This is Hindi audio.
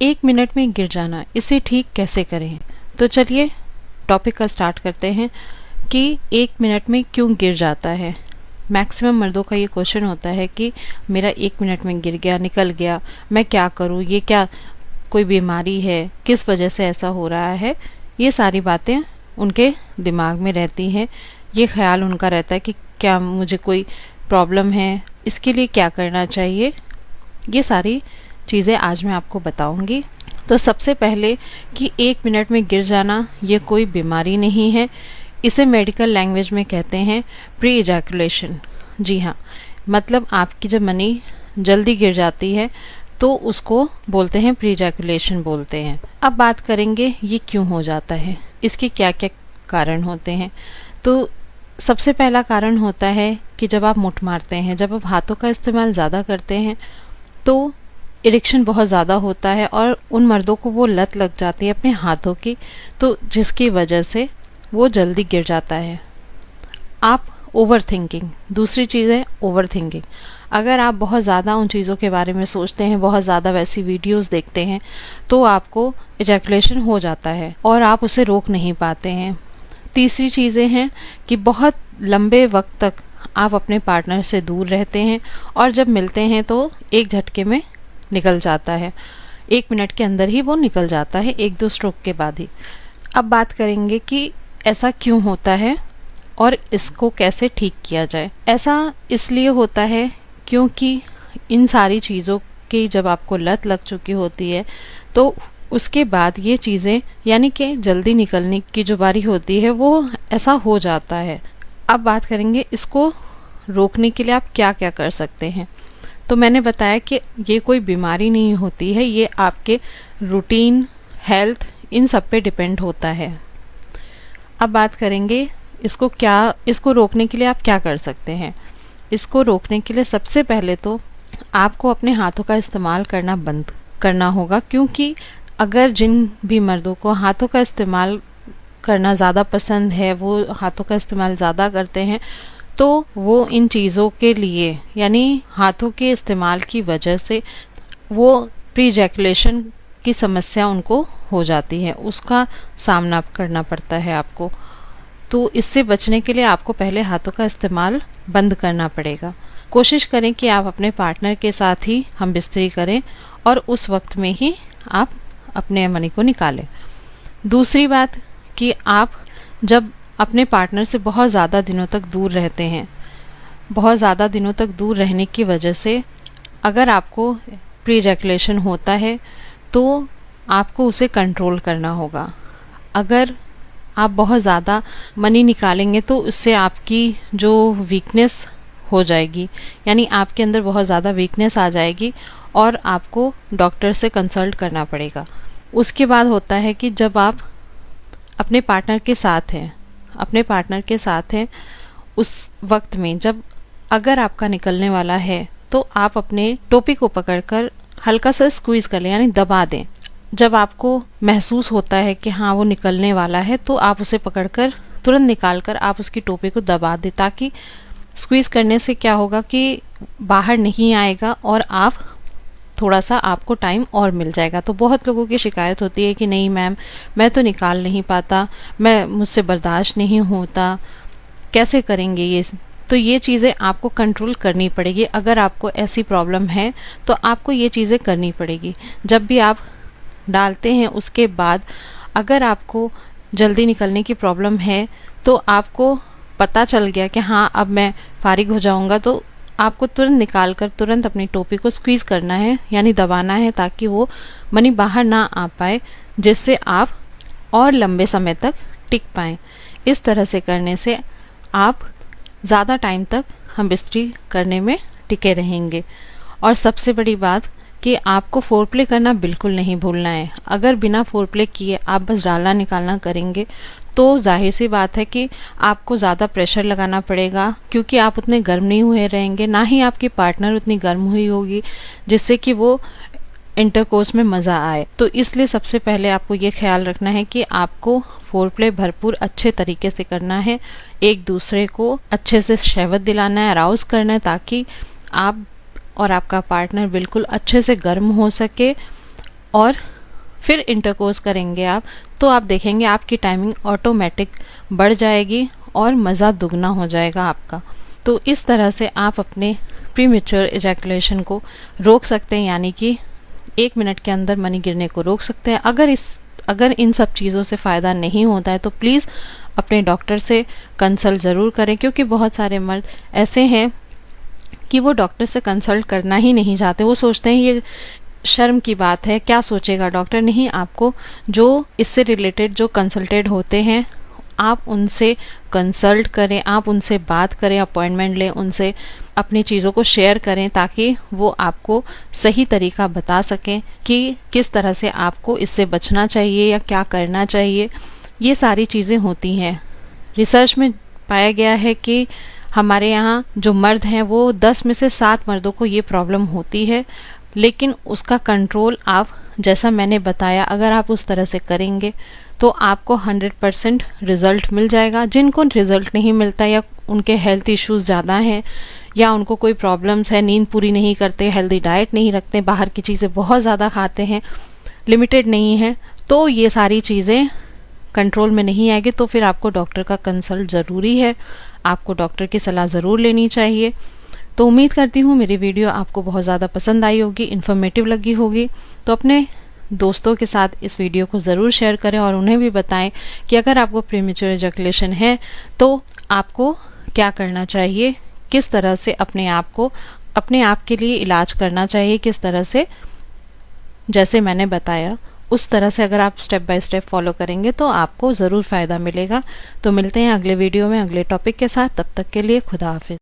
1 मिनट में गिर जाना, इसे ठीक कैसे करें? तो चलिए टॉपिक का स्टार्ट करते हैं कि 1 मिनट में क्यों गिर जाता है। मैक्सिमम मर्दों का ये क्वेश्चन होता है कि मेरा 1 मिनट में गिर गया, निकल गया, मैं क्या करूँ, ये क्या कोई बीमारी है, किस वजह से ऐसा हो रहा है। ये सारी बातें उनके दिमाग में रहती हैं। ये ख्याल उनका रहता है कि क्या मुझे कोई प्रॉब्लम है, इसके लिए क्या करना चाहिए। ये सारी चीज़ें आज मैं आपको बताऊंगी। तो सबसे पहले कि 1 मिनट में गिर जाना ये कोई बीमारी नहीं है। इसे मेडिकल लैंग्वेज में कहते हैं प्री इजैकुलेशन। जी हाँ, मतलब आपकी जब मनी जल्दी गिर जाती है तो उसको बोलते हैं प्री इजैकुलेशन बोलते हैं। अब बात करेंगे ये क्यों हो जाता है, इसके क्या क्या कारण होते हैं। तो सबसे पहला कारण होता है कि जब आप मुठ मारते हैं, जब आप हाथों का इस्तेमाल ज़्यादा करते हैं तो इरेक्शन बहुत ज़्यादा होता है और उन मर्दों को वो लत लग जाती है अपने हाथों की, तो जिसकी वजह से वो जल्दी गिर जाता है। आप ओवर थिंकिंग, दूसरी चीज़ है ओवर थिंकिंग। अगर आप बहुत ज़्यादा उन चीज़ों के बारे में सोचते हैं, बहुत ज़्यादा वैसी वीडियोस देखते हैं, तो आपको इजैकुलेशन हो जाता है और आप उसे रोक नहीं पाते हैं। तीसरी चीज़ें हैं कि बहुत लंबे वक्त तक आप अपने पार्टनर से दूर रहते हैं और जब मिलते हैं तो एक झटके में निकल जाता है, 1 मिनट के अंदर ही वो निकल जाता है, 1-2 स्ट्रोक के बाद ही। अब बात करेंगे कि ऐसा क्यों होता है और इसको कैसे ठीक किया जाए। ऐसा इसलिए होता है क्योंकि इन सारी चीज़ों की जब आपको लत लग चुकी होती है तो उसके बाद ये चीज़ें यानी कि जल्दी निकलने की जो बारी होती है वो ऐसा हो जाता है। अब बात करेंगे इसको रोकने के लिए आप क्या क्या कर सकते हैं। तो मैंने बताया कि ये कोई बीमारी नहीं होती है, ये आपके रूटीन, हेल्थ, इन सब पे डिपेंड होता है। अब बात करेंगे इसको रोकने के लिए आप क्या कर सकते हैं। इसको रोकने के लिए सबसे पहले तो आपको अपने हाथों का इस्तेमाल करना बंद करना होगा, क्योंकि अगर जिन भी मर्दों को हाथों का इस्तेमाल करना ज़्यादा पसंद है, वो हाथों का इस्तेमाल ज़्यादा करते हैं, तो वो इन चीज़ों के लिए यानी हाथों के इस्तेमाल की वजह से वो प्री इजैकुलेशन की समस्या उनको हो जाती है, उसका सामना करना पड़ता है आपको। तो इससे बचने के लिए आपको पहले हाथों का इस्तेमाल बंद करना पड़ेगा। कोशिश करें कि आप अपने पार्टनर के साथ ही हम बिस्तरी करें और उस वक्त में ही आप अपने मनी को निकालें। दूसरी बात कि आप जब अपने पार्टनर से बहुत ज़्यादा दिनों तक दूर रहते हैं, बहुत ज़्यादा दिनों तक दूर रहने की वजह से अगर आपको प्री इजैकुलेशन होता है तो आपको उसे कंट्रोल करना होगा। अगर आप बहुत ज़्यादा मनी निकालेंगे तो उससे आपकी जो वीकनेस हो जाएगी, यानी आपके अंदर बहुत ज़्यादा वीकनेस आ जाएगी और आपको डॉक्टर से कंसल्ट करना पड़ेगा। उसके बाद होता है कि जब आप अपने पार्टनर के साथ हैं उस वक्त में जब अगर आपका निकलने वाला है तो आप अपने टोपी को पकड़कर हल्का सा स्क्वीज़ कर लें, यानी दबा दें। जब आपको महसूस होता है कि हाँ वो निकलने वाला है तो आप उसे पकड़कर तुरंत निकालकर आप उसकी टोपी को दबा दें, ताकि स्क्वीज़ करने से क्या होगा कि बाहर नहीं आएगा और आप थोड़ा सा आपको टाइम और मिल जाएगा। तो बहुत लोगों की शिकायत होती है कि नहीं मैम, मैं तो निकाल नहीं पाता, मुझसे बर्दाश्त नहीं होता, कैसे करेंगे ये। तो ये चीज़ें आपको कंट्रोल करनी पड़ेगी। अगर आपको ऐसी प्रॉब्लम है तो आपको ये चीज़ें करनी पड़ेगी। जब भी आप डालते हैं उसके बाद अगर आपको जल्दी निकलने की प्रॉब्लम है तो आपको पता चल गया कि हाँ अब मैं फारिग हो जाऊंगा, तो आपको तुरंत निकाल कर तुरंत अपनी टोपी को स्क्वीज़ करना है, यानी दबाना है, ताकि वो मनी बाहर ना आ पाए, जिससे आप और लंबे समय तक टिक पाएँ। इस तरह से करने से आप ज़्यादा टाइम तक हम बिस्तरी करने में टिके रहेंगे। और सबसे बड़ी बात कि आपको फोरप्ले करना बिल्कुल नहीं भूलना है। अगर बिना फोरप्ले किए आप बस डालना निकालना करेंगे तो जाहिर सी बात है कि आपको ज़्यादा प्रेशर लगाना पड़ेगा, क्योंकि आप उतने गर्म नहीं हुए रहेंगे, ना ही आपकी पार्टनर उतनी गर्म हुई होगी जिससे कि वो इंटरकोर्स में मज़ा आए। तो इसलिए सबसे पहले आपको ये ख्याल रखना है कि आपको फोरप्ले भरपूर अच्छे तरीके से करना है, एक दूसरे को अच्छे से शहवत दिलाना है, अराउज करना है, ताकि आप और आपका पार्टनर बिल्कुल अच्छे से गर्म हो सके और फिर इंटरकोर्स करेंगे आप, तो आप देखेंगे आपकी टाइमिंग ऑटोमेटिक बढ़ जाएगी और मज़ा दुगना हो जाएगा आपका। तो इस तरह से आप अपने प्रीमेच्योर एजैकुलेशन को रोक सकते हैं, यानी कि 1 मिनट के अंदर मनी गिरने को रोक सकते हैं। अगर इन सब चीज़ों से फ़ायदा नहीं होता है तो प्लीज़ अपने डॉक्टर से कंसल्ट ज़रूर करें, क्योंकि बहुत सारे मर्द ऐसे हैं कि वो डॉक्टर से कंसल्ट करना ही नहीं चाहते। वो सोचते हैं ये शर्म की बात है, क्या सोचेगा डॉक्टर। नहीं, आपको जो इससे रिलेटेड जो कंसल्टेड होते हैं आप उनसे कंसल्ट करें, आप उनसे बात करें, अपॉइंटमेंट लें, उनसे अपनी चीज़ों को शेयर करें, ताकि वो आपको सही तरीका बता सकें कि किस तरह से आपको इससे बचना चाहिए या क्या करना चाहिए। ये सारी चीज़ें होती हैं। रिसर्च में पाया गया है कि हमारे यहाँ जो मर्द हैं वो 10 में से 7 मर्दों को ये प्रॉब्लम होती है, लेकिन उसका कंट्रोल आप, जैसा मैंने बताया, अगर आप उस तरह से करेंगे तो आपको 100% रिजल्ट मिल जाएगा। जिनको रिजल्ट नहीं मिलता या उनके हेल्थ इश्यूज ज़्यादा हैं या उनको कोई प्रॉब्लम्स है, नींद पूरी नहीं करते, हेल्दी डाइट नहीं रखते, बाहर की चीज़ें बहुत ज़्यादा खाते हैं, लिमिटेड नहीं है, तो ये सारी चीज़ें कंट्रोल में नहीं आएगी, तो फिर आपको डॉक्टर का कंसल्ट ज़रूरी है, आपको डॉक्टर की सलाह ज़रूर लेनी चाहिए। तो उम्मीद करती हूँ मेरी वीडियो आपको बहुत ज़्यादा पसंद आई होगी, इन्फॉर्मेटिव लगी होगी। तो अपने दोस्तों के साथ इस वीडियो को ज़रूर शेयर करें और उन्हें भी बताएं कि अगर आपको प्रीमेच्योर एजैकुलेशन है तो आपको क्या करना चाहिए, किस तरह से अपने आप के लिए इलाज करना चाहिए, किस तरह से, जैसे मैंने बताया उस तरह से अगर आप स्टेप बाय स्टेप फॉलो करेंगे तो आपको ज़रूर फ़ायदा मिलेगा। तो मिलते हैं अगले वीडियो में अगले टॉपिक के साथ, तब तक के लिए खुदा हाफिज़।